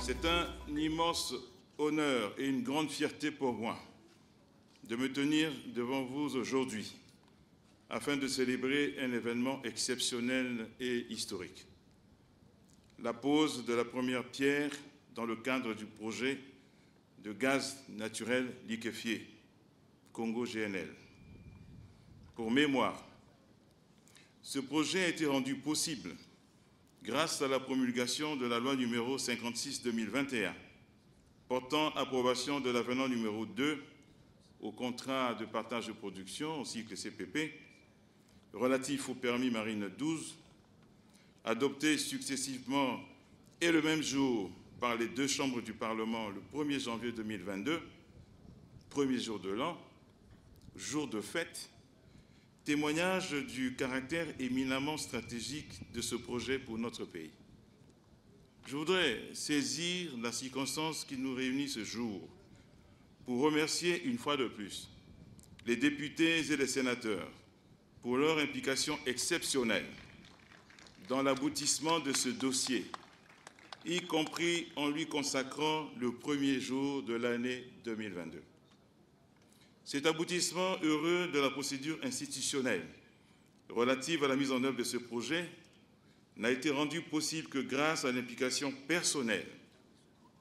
C'est un immense honneur et une grande fierté pour moi de me tenir devant vous aujourd'hui afin de célébrer un événement exceptionnel et historique. La pose de la première pierre dans le cadre du projet de gaz naturel liquéfié Congo GNL. Pour mémoire, ce projet a été rendu possible grâce à la promulgation de la loi numéro 56/2021 portant approbation de l'avenant numéro 2 au contrat de partage de production, au cycle CPP, relatif au permis Marine 12, adopté successivement et le même jour par les deux chambres du Parlement le 1er janvier 2022, premier jour de l'an, jour de fête, témoignage du caractère éminemment stratégique de ce projet pour notre pays. Je voudrais saisir la circonstance qui nous réunit ce jour pour remercier une fois de plus les députés et les sénateurs pour leur implication exceptionnelle dans l'aboutissement de ce dossier, y compris en lui consacrant le premier jour de l'année 2022. Cet aboutissement heureux de la procédure institutionnelle relative à la mise en œuvre de ce projet n'a été rendu possible que grâce à l'implication personnelle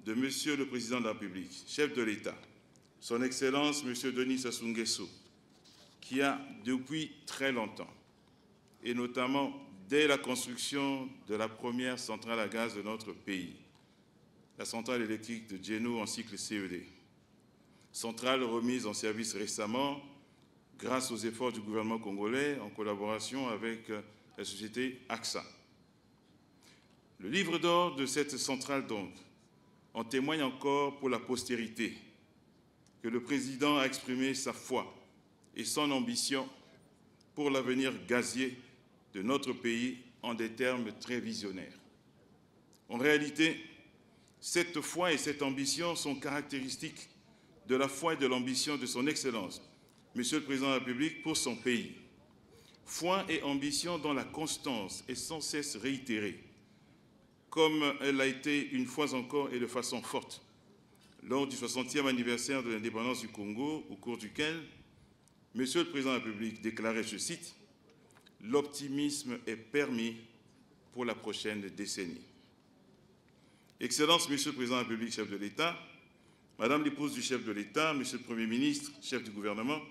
de Monsieur le Président de la République, chef de l'État, Son Excellence M. Denis Sassou Nguesso, qui a depuis très longtemps, et notamment dès la construction de la première centrale à gaz de notre pays, la centrale électrique de Djeno en cycle CED, centrale remise en service récemment grâce aux efforts du gouvernement congolais en collaboration avec la société AXA. Le livre d'or de cette centrale, donc, en témoigne encore pour la postérité, que le Président a exprimé sa foi et son ambition pour l'avenir gazier de notre pays en des termes très visionnaires. En réalité, cette foi et cette ambition sont caractéristiques de la foi et de l'ambition de son Excellence, Monsieur le Président de la République, pour son pays. Foi et ambition dont la constance est sans cesse réitérée, comme elle l'a été une fois encore et de façon forte, lors du 60e anniversaire de l'indépendance du Congo, au cours duquel Monsieur le Président de la République déclarait, je cite, « L'optimisme est permis pour la prochaine décennie ». Excellence, Monsieur le Président de la République, chef de l'État, Madame l'épouse du chef de l'État, Monsieur le Premier ministre, chef du gouvernement,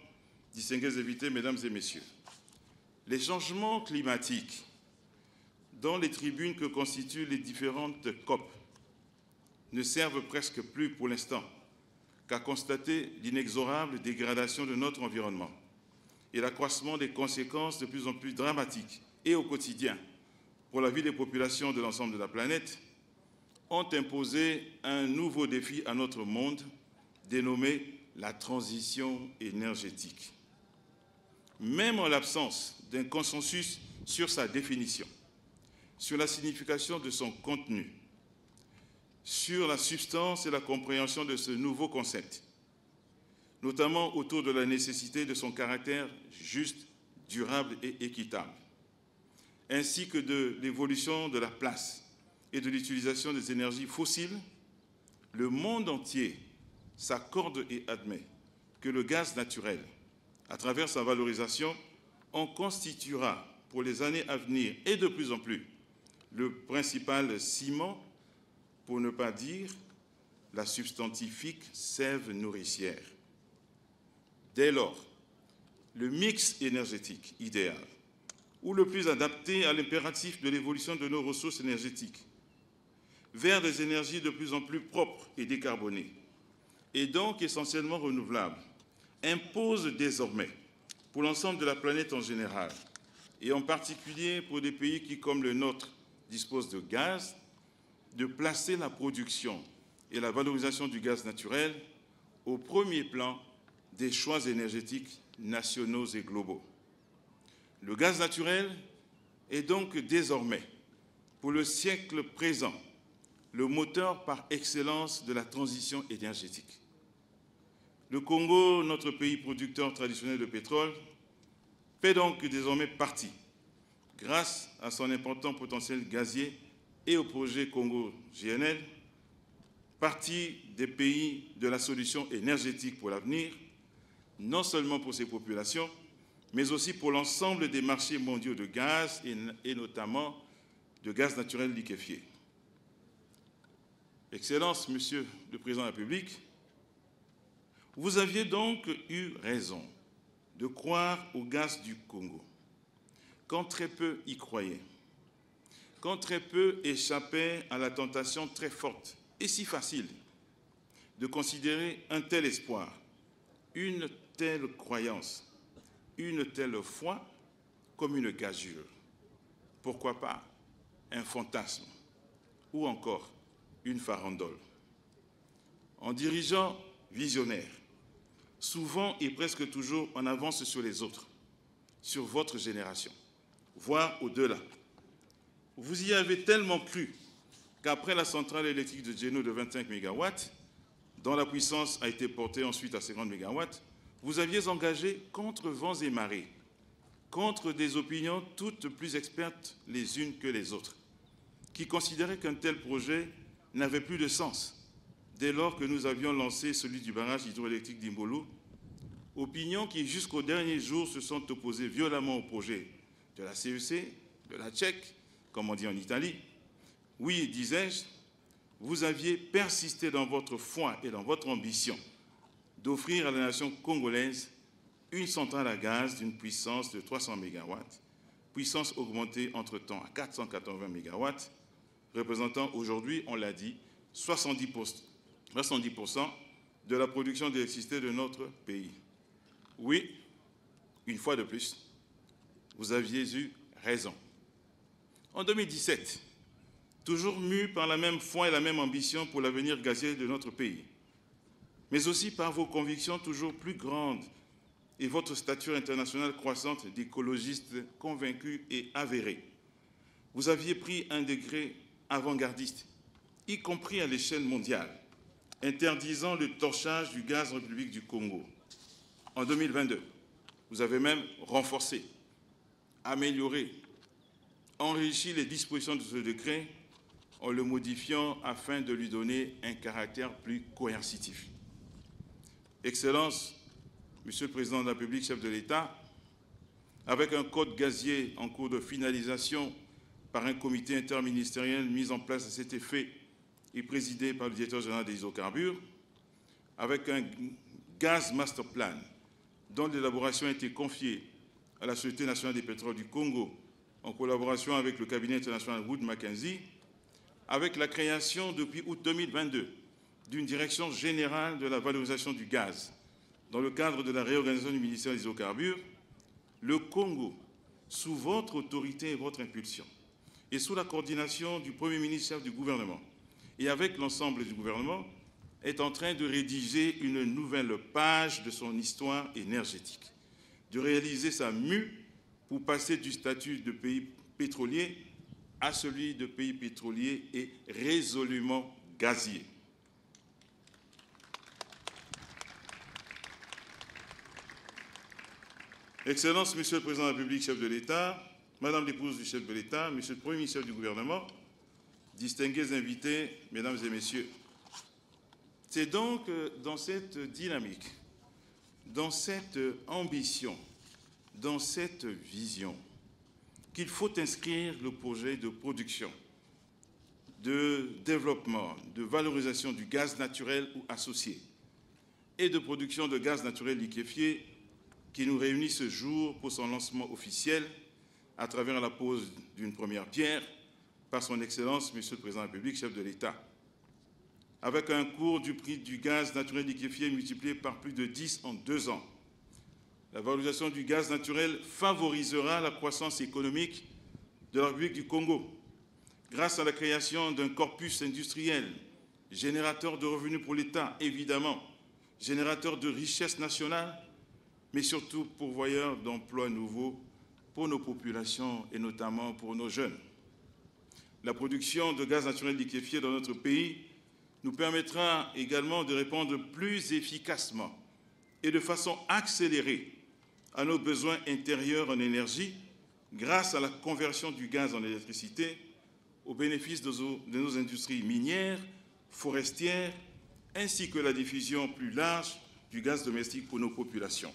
distingués invités, Mesdames et Messieurs, les changements climatiques dans les tribunes que constituent les différentes COP ne servent presque plus pour l'instant qu'à constater l'inexorable dégradation de notre environnement et l'accroissement des conséquences de plus en plus dramatiques et au quotidien pour la vie des populations de l'ensemble de la planète ont imposé un nouveau défi à notre monde dénommé la transition énergétique. Même en l'absence d'un consensus sur sa définition, sur la signification de son contenu, sur la substance et la compréhension de ce nouveau concept, notamment autour de la nécessité de son caractère juste, durable et équitable, ainsi que de l'évolution de la place et de l'utilisation des énergies fossiles, le monde entier s'accorde et admet que le gaz naturel, à travers sa valorisation, en constituera pour les années à venir et de plus en plus le principal ciment, pour ne pas dire la substantifique sève nourricière. Dès lors, le mix énergétique idéal, ou le plus adapté à l'impératif de l'évolution de nos ressources énergétiques, vers des énergies de plus en plus propres et décarbonées, et donc essentiellement renouvelables, impose désormais, pour l'ensemble de la planète en général, et en particulier pour des pays qui, comme le nôtre, disposent de gaz, de placer la production et la valorisation du gaz naturel au premier plan des choix énergétiques nationaux et globaux. Le gaz naturel est donc désormais, pour le siècle présent, le moteur par excellence de la transition énergétique. Le Congo, notre pays producteur traditionnel de pétrole, fait donc désormais partie, grâce à son important potentiel gazier et au projet Congo GNL, partie des pays de la solution énergétique pour l'avenir, non seulement pour ses populations, mais aussi pour l'ensemble des marchés mondiaux de gaz et notamment de gaz naturel liquéfié. Excellence, Monsieur le Président de la République, vous aviez donc eu raison de croire au gaz du Congo, quand très peu y croyaient, quand très peu échappaient à la tentation très forte et si facile de considérer un tel espoir, une telle croyance, une telle foi comme une gageure. Pourquoi pas un fantasme ou encore une farandole. En dirigeant visionnaire, souvent et presque toujours en avance sur les autres, sur votre génération, voire au-delà. Vous y avez tellement cru qu'après la centrale électrique de Djeno de 25 MW, dont la puissance a été portée ensuite à 50 MW, vous aviez engagé contre vents et marées, contre des opinions toutes plus expertes les unes que les autres, qui considéraient qu'un tel projet n'avait plus de sens dès lors que nous avions lancé celui du barrage hydroélectrique d'Imbolu, opinions qui jusqu'au dernier jour se sont opposées violemment au projet de la CEC, de la Tchèque, comme on dit en Italie. Oui, disais-je, vous aviez persisté dans votre foi et dans votre ambition d'offrir à la nation congolaise une centrale à gaz d'une puissance de 300 MW, puissance augmentée entre-temps à 480 MW, représentant aujourd'hui, on l'a dit, 70% de la production d'électricité de notre pays. Oui, une fois de plus, vous aviez eu raison. En 2017, toujours mû par la même foi et la même ambition pour l'avenir gazier de notre pays, mais aussi par vos convictions toujours plus grandes et votre stature internationale croissante d'écologistes convaincus et avérés, vous aviez pris un degré avant-gardiste, y compris à l'échelle mondiale, interdisant le torchage du gaz en République du Congo. En 2022, vous avez même renforcé, amélioré, enrichi les dispositions de ce décret en le modifiant afin de lui donner un caractère plus coercitif. Excellence, Monsieur le Président de la République, chef de l'État, avec un code gazier en cours de finalisation par un comité interministériel mis en place à cet effet et présidé par le directeur général des hydrocarbures, avec un Gaz Master Plan dont l'élaboration a été confiée à la Société nationale des pétroles du Congo en collaboration avec le cabinet international Wood Mackenzie, avec la création depuis août 2022 d'une direction générale de la valorisation du gaz dans le cadre de la réorganisation du ministère des hydrocarbures, le Congo, sous votre autorité et votre impulsion, et sous la coordination du Premier ministre chef du gouvernement, et avec l'ensemble du gouvernement, est en train de rédiger une nouvelle page de son histoire énergétique, de réaliser sa mue pour passer du statut de pays pétrolier à celui de pays pétrolier et résolument gazier. Excellence, Monsieur le Président de la République, chef de l'État, Madame l'épouse du chef de l'État, Monsieur le Premier ministre chef du gouvernement, distingués invités, Mesdames et Messieurs, c'est donc dans cette dynamique, dans cette ambition, dans cette vision, qu'il faut inscrire le projet de production, de développement, de valorisation du gaz naturel ou associé et de production de gaz naturel liquéfié qui nous réunit ce jour pour son lancement officiel à travers la pose d'une première pierre par son Excellence, Monsieur le Président de la République, chef de l'État. Avec un cours du prix du gaz naturel liquéfié multiplié par plus de 10 en 2 ans, la valorisation du gaz naturel favorisera la croissance économique de la République du Congo grâce à la création d'un corpus industriel, générateur de revenus pour l'État, évidemment, générateur de richesses nationales, mais surtout pourvoyeur d'emplois nouveaux pour nos populations et notamment pour nos jeunes. La production de gaz naturel liquéfié dans notre pays nous permettra également de répondre plus efficacement et de façon accélérée à nos besoins intérieurs en énergie grâce à la conversion du gaz en électricité au bénéfice de nos industries minières forestières, ainsi que la diffusion plus large du gaz domestique pour nos populations.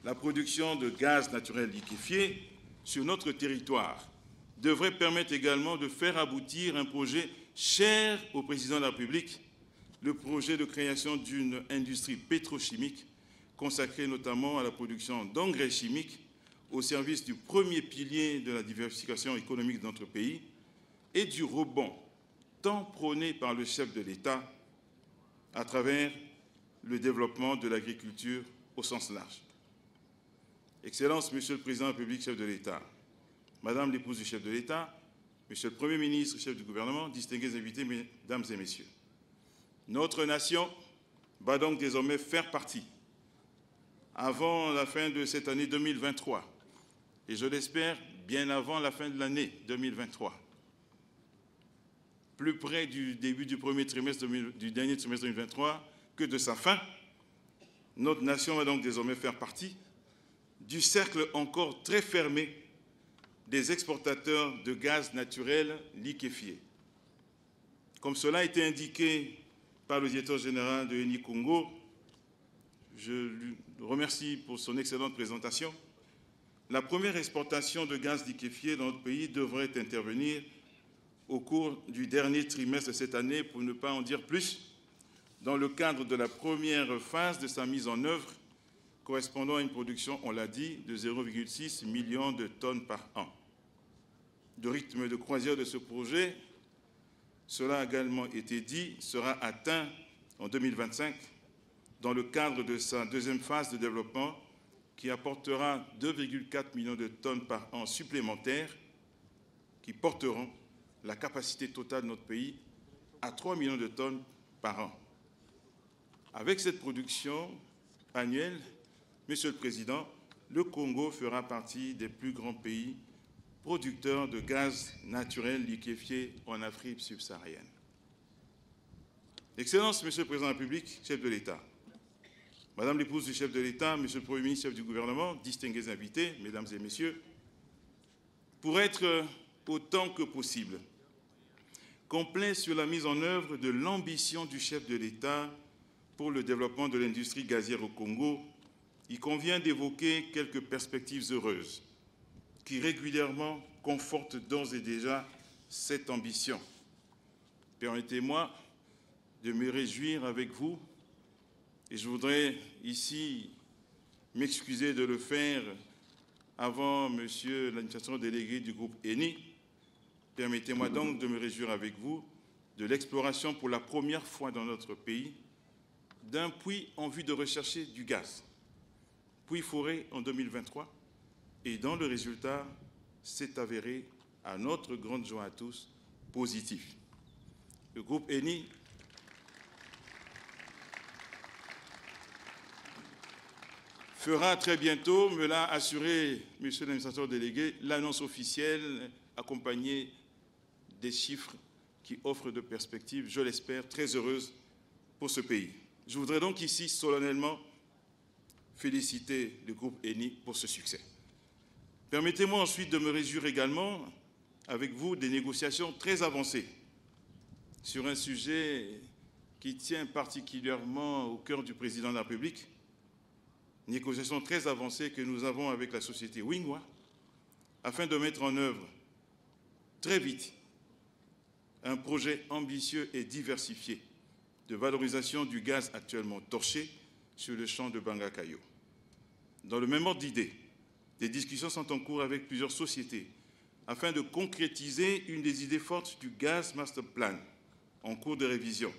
La production de gaz naturel liquéfié sur notre territoire devrait permettre également de faire aboutir un projet cher au président de la République, le projet de création d'une industrie pétrochimique consacrée notamment à la production d'engrais chimiques au service du premier pilier de la diversification économique de notre pays et du rebond tant prôné par le chef de l'État à travers le développement de l'agriculture au sens large. Excellences, Monsieur le Président de la République, chef de l'État, Madame l'épouse du chef de l'État, Monsieur le Premier ministre, chef du gouvernement, distingués invités, Mesdames et Messieurs, notre nation va donc désormais faire partie, avant la fin de cette année 2023, et je l'espère bien avant la fin de l'année 2023, plus près du début du du dernier trimestre 2023 que de sa fin, notre nation va donc désormais faire partie du cercle encore très fermé des exportateurs de gaz naturel liquéfié. Comme cela a été indiqué par le directeur général de Eni Congo, je lui remercie pour son excellente présentation. La première exportation de gaz liquéfié dans notre pays devrait intervenir au cours du dernier trimestre de cette année, pour ne pas en dire plus, dans le cadre de la première phase de sa mise en œuvre, correspondant à une production, on l'a dit, de 0,6 million de tonnes par an. Le rythme de croisière de ce projet, cela a également été dit, sera atteint en 2025 dans le cadre de sa deuxième phase de développement qui apportera 2,4 millions de tonnes par an supplémentaires qui porteront la capacité totale de notre pays à 3 millions de tonnes par an. Avec cette production annuelle, Monsieur le Président, le Congo fera partie des plus grands pays producteurs de gaz naturel liquéfié en Afrique subsaharienne. Excellences, Monsieur le Président de la République, chef de l'État, Madame l'épouse du chef de l'État, Monsieur le Premier ministre, chef du gouvernement, distingués invités, Mesdames et Messieurs, pour être autant que possible complet sur la mise en œuvre de l'ambition du chef de l'État pour le développement de l'industrie gazière au Congo, il convient d'évoquer quelques perspectives heureuses qui régulièrement confortent d'ores et déjà cette ambition. Permettez-moi de me réjouir avec vous, et je voudrais ici m'excuser de le faire avant Monsieur l'administrateur délégué du groupe Eni. Permettez-moi donc de me réjouir avec vous de l'exploration pour la première fois dans notre pays d'un puits en vue de rechercher du gaz, puits foré en 2023, et dont le résultat s'est avéré, à notre grande joie à tous, positif. Le groupe Eni fera très bientôt, me l'a assuré Monsieur l'administrateur délégué, l'annonce officielle accompagnée des chiffres qui offrent de perspectives, je l'espère, très heureuses pour ce pays. Je voudrais donc ici solennellement féliciter le groupe Eni pour ce succès. Permettez-moi ensuite de me réjouir également avec vous des négociations très avancées sur un sujet qui tient particulièrement au cœur du président de la République, négociations très avancées que nous avons avec la société Wingwa afin de mettre en œuvre très vite un projet ambitieux et diversifié de valorisation du gaz actuellement torché sur le champ de Bangakayo. Dans le même ordre d'idées, des discussions sont en cours avec plusieurs sociétés afin de concrétiser une des idées fortes du Gaz Master Plan en cours de révision,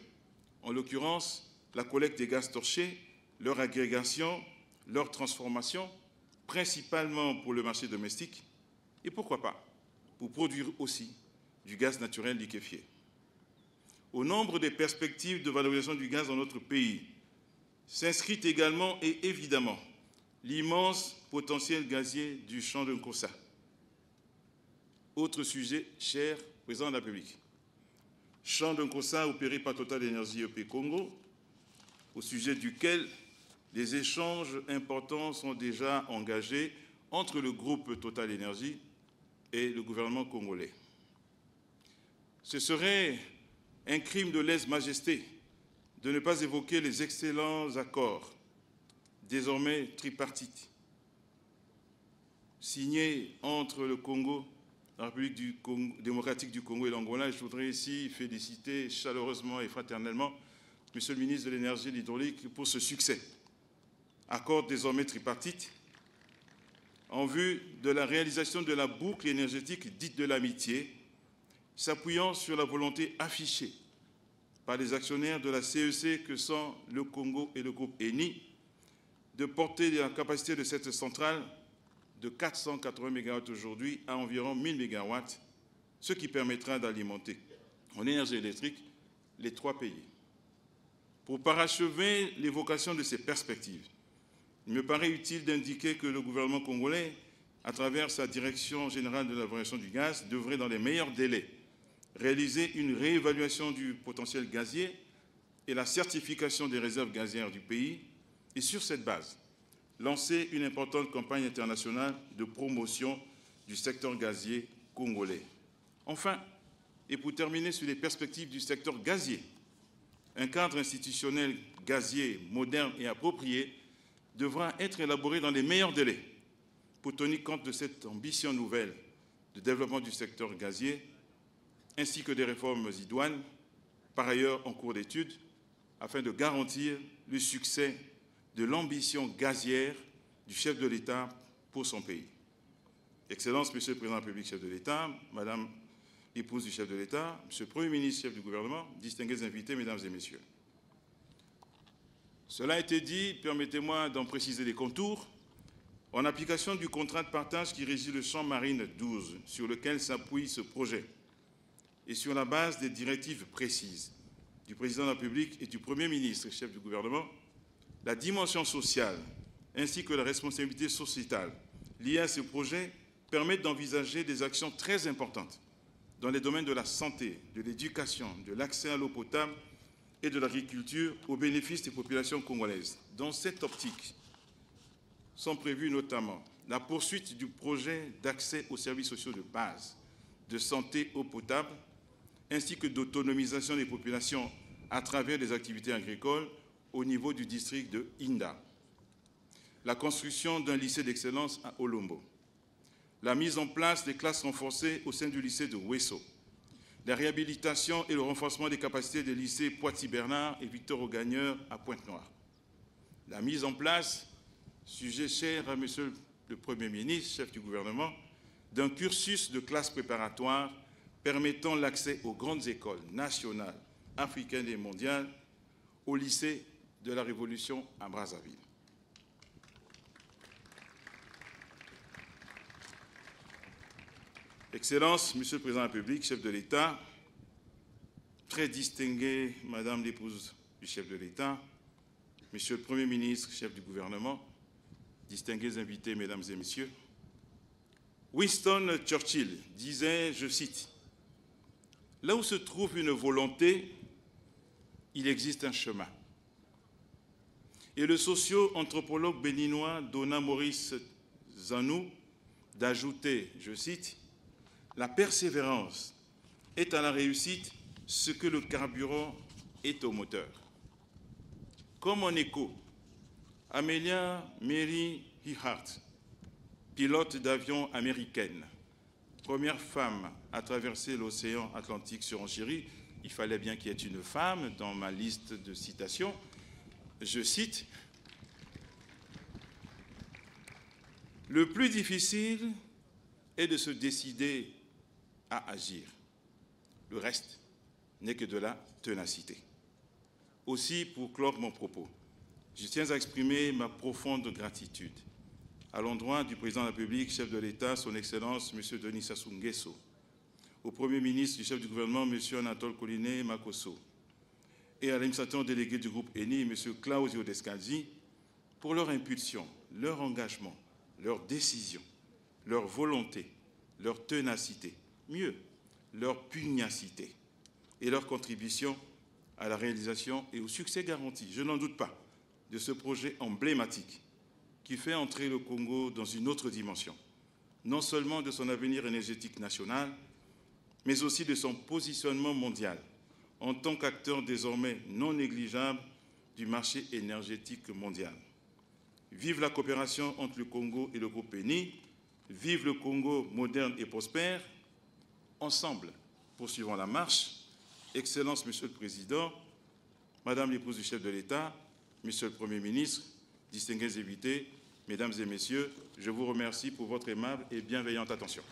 en l'occurrence la collecte des gaz torchés, leur agrégation, leur transformation, principalement pour le marché domestique, et pourquoi pas, pour produire aussi du gaz naturel liquéfié. Au nombre des perspectives de valorisation du gaz dans notre pays, s'inscrit également et évidemment l'immense potentiel gazier du champ de Nkossa. Autre sujet cher président de la République. Champ de Nkossa opéré par Total Énergie EP Congo, au sujet duquel des échanges importants sont déjà engagés entre le groupe Total Énergie et le gouvernement congolais. Ce serait un crime de lèse-majesté de ne pas évoquer les excellents accords, désormais tripartites, signés entre le Congo, la République démocratique du Congo et l'Angola. Je voudrais ici féliciter chaleureusement et fraternellement Monsieur le ministre de l'Énergie et de l'Hydraulique pour ce succès. Accord désormais tripartite en vue de la réalisation de la boucle énergétique dite de l'amitié, s'appuyant sur la volonté affichée par les actionnaires de la CEC que sont le Congo et le groupe Eni de porter la capacité de cette centrale de 480 MW aujourd'hui à environ 1000 MW, ce qui permettra d'alimenter en énergie électrique les 3 pays. Pour parachever l'évocation de ces perspectives, il me paraît utile d'indiquer que le gouvernement congolais, à travers sa Direction générale de l'évaluation du gaz, devrait dans les meilleurs délais réaliser une réévaluation du potentiel gazier et la certification des réserves gazières du pays, et sur cette base, lancer une importante campagne internationale de promotion du secteur gazier congolais. Enfin, et pour terminer sur les perspectives du secteur gazier, un cadre institutionnel gazier moderne et approprié devra être élaboré dans les meilleurs délais pour tenir compte de cette ambition nouvelle de développement du secteur gazier, ainsi que des réformes idoines, par ailleurs en cours d'étude, afin de garantir le succès de l'ambition gazière du chef de l'État pour son pays. Excellences, Monsieur le Président de la République, chef de l'État, Madame l'épouse du chef de l'État, Monsieur le Premier ministre, chef du gouvernement, distingués invités, Mesdames et Messieurs. Cela a été dit, permettez-moi d'en préciser les contours, en application du contrat de partage qui régit le champ marine 12, sur lequel s'appuie ce projet, et sur la base des directives précises du Président de la République et du Premier ministre, chef du gouvernement, la dimension sociale ainsi que la responsabilité sociétale liée à ce projet permettent d'envisager des actions très importantes dans les domaines de la santé, de l'éducation, de l'accès à l'eau potable et de l'agriculture au bénéfice des populations congolaises. Dans cette optique, sont prévues notamment la poursuite du projet d'accès aux services sociaux de base, de santé, eau potable, ainsi que d'autonomisation des populations à travers des activités agricoles au niveau du district de Inda, la construction d'un lycée d'excellence à Olombo, la mise en place des classes renforcées au sein du lycée de Wesso, la réhabilitation et le renforcement des capacités des lycées Poitiers-Bernard et Victor-Augagneur à Pointe-Noire, la mise en place, sujet cher à Monsieur le Premier ministre, chef du gouvernement, d'un cursus de classe préparatoire permettant l'accès aux grandes écoles nationales, africaines et mondiales, au lycée de la Révolution à Brazzaville. Excellences, Monsieur le Président de la République, chef de l'État, très distingué, Madame l'épouse du chef de l'État, Monsieur le Premier ministre, chef du gouvernement, distingués invités, Mesdames et Messieurs, Winston Churchill disait, je cite, « Là où se trouve une volonté, il existe un chemin. » Et le socio-anthropologue béninois Dona Maurice Zanou d'ajouter, je cite, « La persévérance est à la réussite ce que le carburant est au moteur. » Comme en écho, Amelia Mary Earhart, pilote d'avion américaine, première femme à traverser l'océan Atlantique sur enchérie, il fallait bien qu'il y ait une femme dans ma liste de citations, je cite, « Le plus difficile est de se décider à agir. Le reste n'est que de la ténacité. » Aussi, pour clore mon propos, je tiens à exprimer ma profonde gratitude à l'endroit du Président de la République, chef de l'État, son Excellence, M. Denis Sassou Nguesso, au Premier ministre du chef du gouvernement, M. Anatole Collinet Makosso, et à l'administrateur délégué du groupe Eni, M. Claudio Descalzi, pour leur impulsion, leur engagement, leur décision, leur volonté, leur ténacité, mieux, leur pugnacité et leur contribution à la réalisation et au succès garanti, je n'en doute pas, de ce projet emblématique qui fait entrer le Congo dans une autre dimension, non seulement de son avenir énergétique national, mais aussi de son positionnement mondial, en tant qu'acteur désormais non négligeable du marché énergétique mondial. Vive la coopération entre le Congo et le groupe ENI. Vive le Congo moderne et prospère. Ensemble, poursuivons la marche. Excellence, Monsieur le Président, Madame l'épouse du chef de l'État, Monsieur le Premier ministre, distingués invités, Mesdames et Messieurs, je vous remercie pour votre aimable et bienveillante attention.